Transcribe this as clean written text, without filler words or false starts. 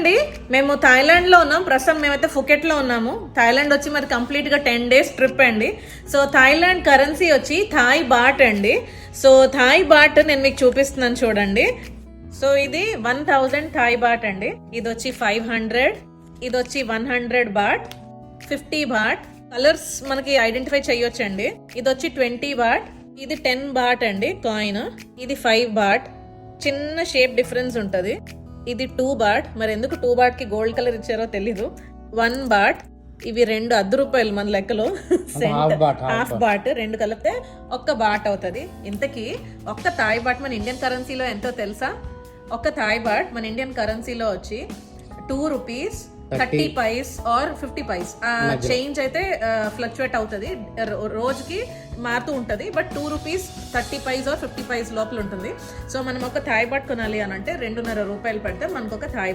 అండి, మేము థాయిలాండ్లో ఉన్నాం ప్రస్తుతం. మేమైతే ఫుకెట్లో ఉన్నాము. థాయిలాండ్ వచ్చి మరి కంప్లీట్గా 10 days ట్రిప్ అండి. సో థాయిలాండ్ కరెన్సీ వచ్చి థాయ్ బాట్ అండి. సో థాయ్ బాట్ నేను మీకు చూపిస్తున్నాను చూడండి. సో ఇది 1000 థాయ్ బాట్ అండి. ఇది వచ్చి 500, ఇది వచ్చి 100 బాట్, 50 బాట్. కలర్స్ మనకి ఐడెంటిఫై చేయొచ్చండి. ఇది వచ్చి 20 బాట్, ఇది 10 బాట్ అండి కాయిన్, ఇది 5 బాట్. చిన్న షేప్ డిఫరెన్స్ ఉంటుంది. ఇది 2 బాట్. మరి ఎందుకు 2 బాట్ కి గోల్డ్ కలర్ ఇచ్చారో తెలీదు. 1 బాట్. ఇవి 2 ₹10 మన లెక్కలో. హాఫ్ బాట్ 2 కలిపితే 1 బాట్ అవుతుంది. ఇంతకీ ఒక్క థాయ్ బాట్ మన ఇండియన్ కరెన్సీలో ఎంతో తెలుసా? ఒక్క థాయ్ బాట్ మన ఇండియన్ కరెన్సీలో వచ్చి ₹2.30 ఆర్ 50 చేంజ్ అయితే ఫ్లక్చువేట్ అవుతుంది, రోజుకి మారుతూ ఉంటుంది. బట్ ₹2.30 ఆర్ 50 లోపల ఉంటుంది. సో మనం ఒక థాయ్ బాట్ కొనాలి అని అంటే ₹2.5 పెడితే మనకు ఒక థాయ్